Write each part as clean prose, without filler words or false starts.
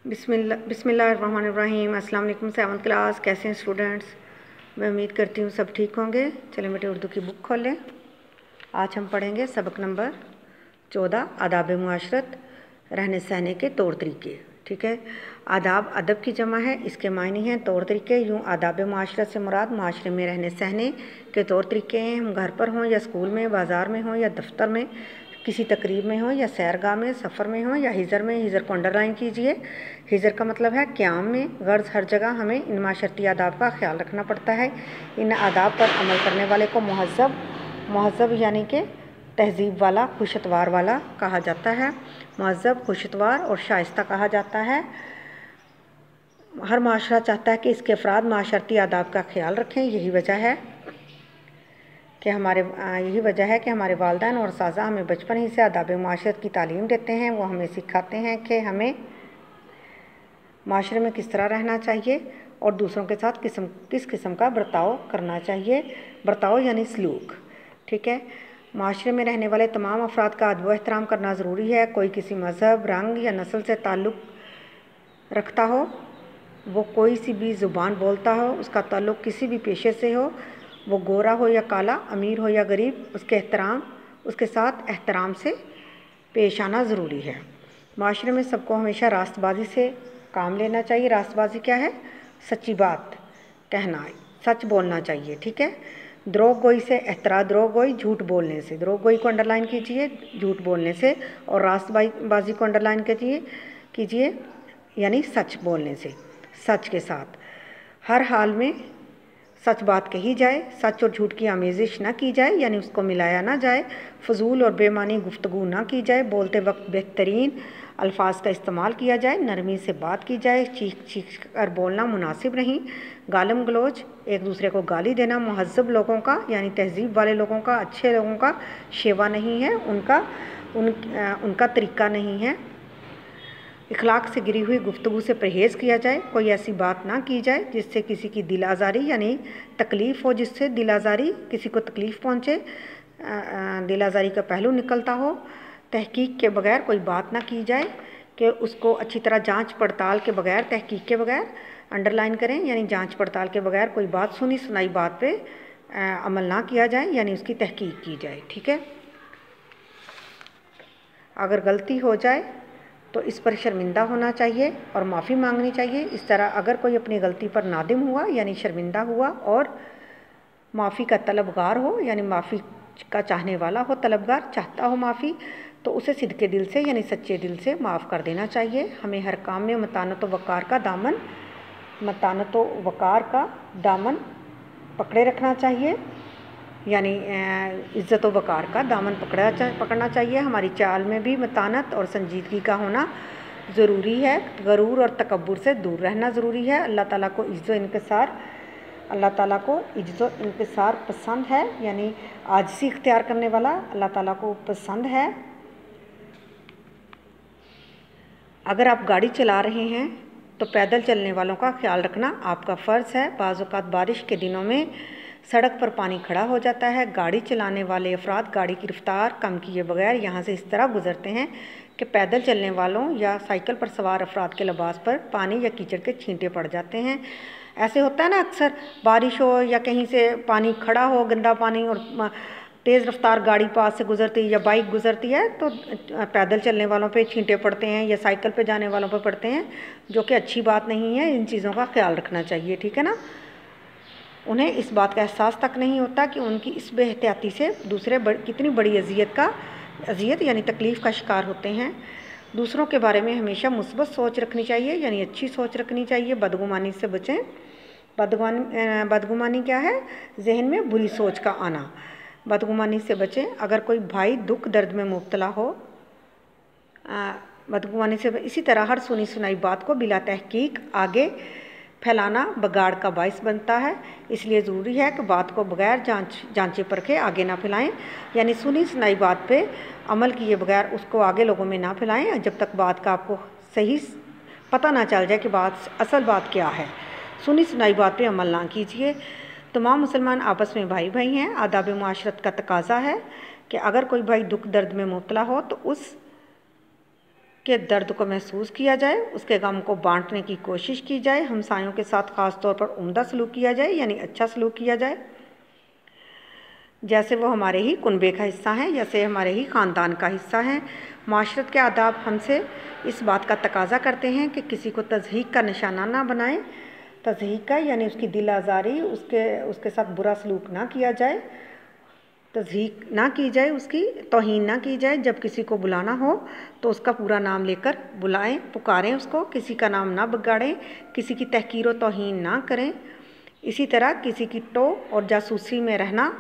बिस्मिल्लाहिर्रहमानिर्रहीम। अस्सलाम वालेकुम। 7th क्लास, कैसे हैं स्टूडेंट्स? मैं उम्मीद करती हूँ सब ठीक होंगे। चलिए बेटे उर्दू की बुक खोल लें। आज हम पढ़ेंगे सबक नंबर 14 आदाब मुआशरत, रहने सहने के तौर तरीके। ठीक है, आदाब अदब की जमा है, इसके मायने हैं तौर तरीके। यूँ आदाब मुआशरत से मुराद माशरे में रहने सहने के तौर तरीके हैं। हम घर पर हों या स्कूल में, बाज़ार में हों या दफ्तर में, किसी तकरीब में हो या सैरगाह में, सफ़र में हो या हिजर में। हिजर को अंडरलाइन कीजिए। हिजर का मतलब है क़याम में। गर्ज हर जगह हमें इन माशरती आदाब का ख्याल रखना पड़ता है। इन आदाब पर अमल करने वाले को महज़ब यानी कि तहज़ीब वाला, खुशतवार वाला कहा जाता है। महज़ब, खुशतवार और शाइस्ता कहा जाता है। हर माशरा चाहता है कि इसके अफराद माशरती आदाब का ख्याल रखें। यही वजह है कि हमारे वालिदैन और उस्ताज़ा हमें बचपन ही से आदाब मुआशरत की तालीम देते हैं। वो हमें सिखाते हैं कि हमें माशरे में किस तरह रहना चाहिए और दूसरों के साथ किस किस्म का बर्ताव करना चाहिए। बर्ताव यानी सलूक। ठीक है, माशरे में रहने वाले तमाम अफराद का अदब व एहतराम करना ज़रूरी है। कोई किसी मज़हब, रंग या नस्ल से ताल्लुक़ रखता हो, वो कोई सी भी ज़ुबान बोलता हो, उसका ताल्लुक़ किसी भी पेशे से हो, वो गोरा हो या काला, अमीर हो या गरीब, उसके साथ एहतराम से पेश आना ज़रूरी है। माशरे में सबको हमेशा रास्तबाजी से काम लेना चाहिए। रास्तबाजी क्या है? सच्ची बात कहना, सच बोलना चाहिए। ठीक है, द्रोहगोई से द्रोहगोई झूठ बोलने से, द्रोहगोई को अंडरलाइन कीजिए, झूठ बोलने से, और रास्तबाजी को अंडरलाइन कीजिए यानी सच बोलने से। सच के साथ हर हाल में सच बात कही जाए। सच और झूठ की आमेज़िश ना की जाए, यानी उसको मिलाया ना जाए। फजूल और बेमानी गुफ्तगू ना की जाए। बोलते वक्त बेहतरीन अल्फाज का इस्तेमाल किया जाए। नरमी से बात की जाए। चीख कर बोलना मुनासिब नहीं। गालम गलोच, एक दूसरे को गाली देना महज़ब लोगों का यानी तहज़ीब वाले लोगों का, अच्छे लोगों का शेवा नहीं है, उनका तरीका नहीं है। इखलाक से गिरी हुई गुफ्तगू से परहेज़ किया जाए। कोई ऐसी बात ना की जाए जिससे किसी की दिल आज़ारी यानी तकलीफ़ हो, जिससे दिल आज़ारी किसी को तकलीफ़ पहुँचे, दिल आज़ारी का पहलू निकलता हो। तहकीक के बगैर कोई बात ना की जाए, कि उसको अच्छी तरह जांच पड़ताल के बगैर, तहकीक के बगैर अंडरलाइन करें, यानी जांच पड़ताल के बगैर कोई बात सुनी सुनाई बात पे अमल ना किया जाए, यानी उसकी तहकीक की जाए। ठीक है, अगर गलती हो जाए तो इस पर शर्मिंदा होना चाहिए और माफ़ी मांगनी चाहिए। इस तरह अगर कोई अपनी गलती पर नादिम हुआ यानी शर्मिंदा हुआ और माफ़ी का तलबगार हो, यानी माफ़ी का चाहने वाला हो, तलबगार चाहता हो माफ़ी, तो उसे सिद्के दिल से यानी सच्चे दिल से माफ़ कर देना चाहिए। हमें हर काम में मतानत व वक़ार का दामन पकड़े रखना चाहिए, यानी इज़्ज़त व वक़ार का दामन पकड़ना चाहिए। हमारी चाल में भी मतानत और संजीदगी का होना ज़रूरी है। गरूर और तकब्बुर से दूर रहना ज़रूरी है। अल्लाह ताला को इज़्ज़ो इनकिसार पसंद है, यानी आजिज़ी इख्तियार करने वाला अल्लाह ताला को पसंद है। अगर आप गाड़ी चला रहे हैं तो पैदल चलने वालों का ख्याल रखना आपका फ़र्ज़ है। बाज़ औक़ात बारिश के दिनों में सड़क पर पानी खड़ा हो जाता है। गाड़ी चलाने वाले अफराद गाड़ी की रफ्तार कम किए बगैर यहाँ से इस तरह गुजरते हैं कि पैदल चलने वालों या साइकिल पर सवार अफराद के लिबास पर पानी या कीचड़ के छींटे पड़ जाते हैं। ऐसे होता है ना, अक्सर बारिश हो या कहीं से पानी खड़ा हो, गंदा पानी, और तेज़ रफ्तार गाड़ी पास से गुजरती है या बाइक गुजरती है तो पैदल चलने वालों पे छींटे पड़ते हैं या साइकिल पे जाने वालों पे पड़ते हैं, जो कि अच्छी बात नहीं है। इन चीज़ों का ख्याल रखना चाहिए। ठीक है ना, उन्हें इस बात का एहसास तक नहीं होता कि उनकी इस बेहतियाती से दूसरे कितनी बड़ी अज़ियत यानी तकलीफ़ का शिकार होते हैं। दूसरों के बारे में हमेशा मुस्बत सोच रखनी चाहिए, यानी अच्छी सोच रखनी चाहिए। बदगुमानी से बचें। बदगुमानी क्या है? जहन में बुरी सोच का आना। बदगुमानी से बचें। अगर कोई भाई दुख दर्द में मुब्तला हो, बदगुमानी से इसी तरह हर सुनी सुनाई बात को बिला तहकीक आगे फैलाना बगाड़ का बाइस बनता है। इसलिए ज़रूरी है कि बात को बगैर जांचे परखे आगे ना फैलाएं, यानी सुनी सुनाई बात पे अमल किए बगैर उसको आगे लोगों में ना फैलाएं जब तक बात का आपको सही पता ना चल जाए कि असल बात क्या है। सुनी सुनाई बात पे अमल ना कीजिए। तमाम मुसलमान आपस में भाई भाई हैं। आदाब मुआशरत का तकाजा है कि अगर कोई भाई दुख दर्द में मुब्तला हो तो के दर्द को महसूस किया जाए, उसके गम को बांटने की कोशिश की जाए, हमसायों के साथ ख़ास तौर पर उम्दा सलूक किया जाए यानी अच्छा सलूक किया जाए, जैसे वो हमारे ही कुनबे का हिस्सा हैं, जैसे हमारे ही ख़ानदान का हिस्सा हैं। माशरत के आदाब हमसे इस बात का तकाज़ा करते हैं कि किसी को तज़हीक का निशाना ना बनाएं। तज़हीक का यानी उसकी दिल आज़ारी, उसके साथ बुरा सलूक ना किया जाए, तज़हीक ना की जाए, उसकी तौहीन ना की जाए। जब किसी को बुलाना हो तो उसका पूरा नाम लेकर बुलाएं, पुकारें उसको, किसी का नाम ना बिगाड़ें, किसी की तहकीर व तौहीन ना करें। इसी तरह किसी की टो और जासूसी में रहना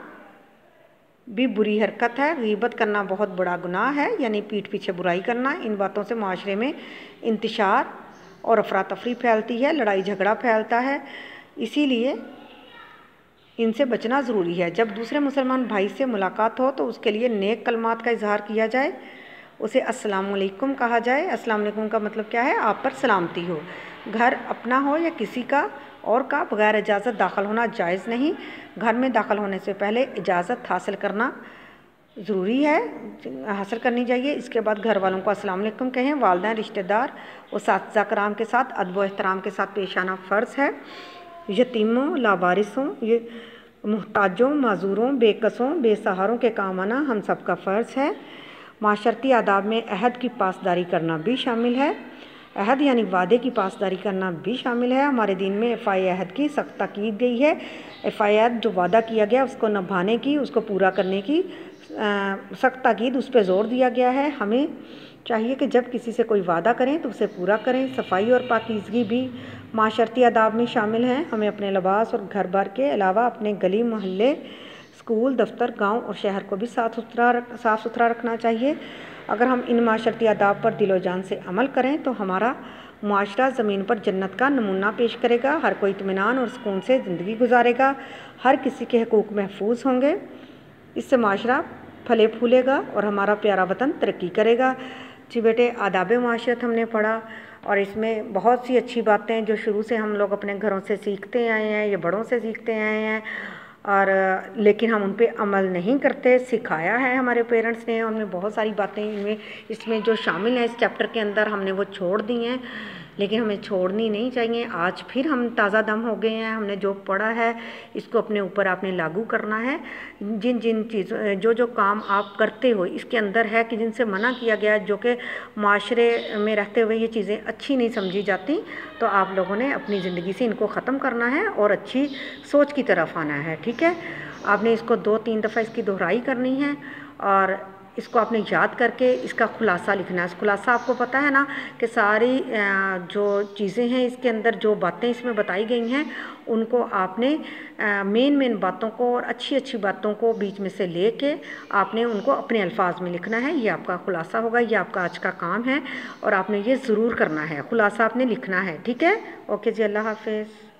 भी बुरी हरकत है। गीबत करना बहुत बड़ा गुनाह है, यानी पीठ पीछे बुराई करना। इन बातों से माशरे में इंतशार और अफरा तफरी फैलती है, लड़ाई झगड़ा फैलता है, इसीलिए इनसे बचना ज़रूरी है। जब दूसरे मुसलमान भाई से मुलाकात हो तो उसके लिए नेक कलमात का इजहार किया जाए, उसे अस्सलाम वालेकुम कहा जाए। अस्सलाम वालेकुम का मतलब क्या है? आप पर सलामती हो। घर अपना हो या किसी का और का बगैर इजाज़त दाखिल होना जायज़ नहीं। घर में दाखिल होने से पहले इजाज़त हासिल करना ज़रूरी है, हासिल करनी चाहिए। इसके बाद घर वालों को अस्सलाम वालेकुम कहें। वालिदैन, रिश्तेदार और साथिज़ा कराम के साथ अदब व एहतराम के साथ पेश आना फ़र्ज़ है। यतीमों, लावारिसों, मुहताजों, माजूरों, बेकसों, बेसहारों के काम आना हम सब का फ़र्ज़ है। माशरती आदाब में अहद की पासदारी करना भी शामिल है। अहद यानी वादे की पासदारी करना भी शामिल है। हमारे दीन में इफ़ाए अहद की सख्त ताकीद गई है। इफ़ाए अहद जो वादा किया गया उसको निभाने की, उसको पूरा करने की सख्त ताकीद, उस पर ज़ोर दिया गया है। हमें चाहिए कि जब किसी से कोई वादा करें तो उसे पूरा करें। सफाई और पाकीज़गी भी माशरती आदाब में शामिल हैं। हमें अपने लिबास और घर बार के अलावा अपने गली मोहल्ले, स्कूल, दफ्तर, गांव और शहर को भी साफ़ सुथरा रखना चाहिए। अगर हम इन माशरती आदाब पर दिलो जान से अमल करें तो हमारा मुआशरा ज़मीन पर जन्नत का नमूना पेश करेगा। हर कोई इत्मीनान और सुकून से ज़िंदगी गुजारेगा, हर किसी के हकूक़ महफूज होंगे। इससे माशरा फले फूलेगा और हमारा प्यारा वतन तरक्की करेगा। जी बेटे, आदाब मुआशरत हमने पढ़ा और इसमें बहुत सी अच्छी बातें जो शुरू से हम लोग अपने घरों से सीखते आए हैं या बड़ों से सीखते आए हैं, और लेकिन हम उन पे अमल नहीं करते। सिखाया है हमारे पेरेंट्स ने, हमने बहुत सारी बातें इसमें जो शामिल हैं इस चैप्टर के अंदर हमने वो छोड़ दी हैं, लेकिन हमें छोड़नी नहीं चाहिए। आज फिर हम ताज़ा दम हो गए हैं, हमने जो पढ़ा है इसको अपने ऊपर आपने लागू करना है। जिन जिन चीज़ों जो काम आप करते हो इसके अंदर है कि जिनसे मना किया गया, जो कि माशरे में रहते हुए ये चीज़ें अच्छी नहीं समझी जाती, तो आप लोगों ने अपनी ज़िंदगी से इनको ख़त्म करना है और अच्छी सोच की तरफ आना है। ठीक है, आपने इसको 2-3 दफ़ा इसकी दोहराई करनी है और इसको आपने याद करके इसका खुलासा लिखना है। खुलासा आपको पता है ना कि सारी जो चीज़ें हैं इसके अंदर, जो बातें इसमें बताई गई हैं, उनको आपने मेन बातों को और अच्छी अच्छी बातों को बीच में से लेके आपने उनको अपने अल्फाज में लिखना है। ये आपका खुलासा होगा, ये आपका आज का काम है और आपने ये ज़रूर करना है। खुलासा आपने लिखना है। ठीक है, ओके जी, अल्लाह हाफिज़।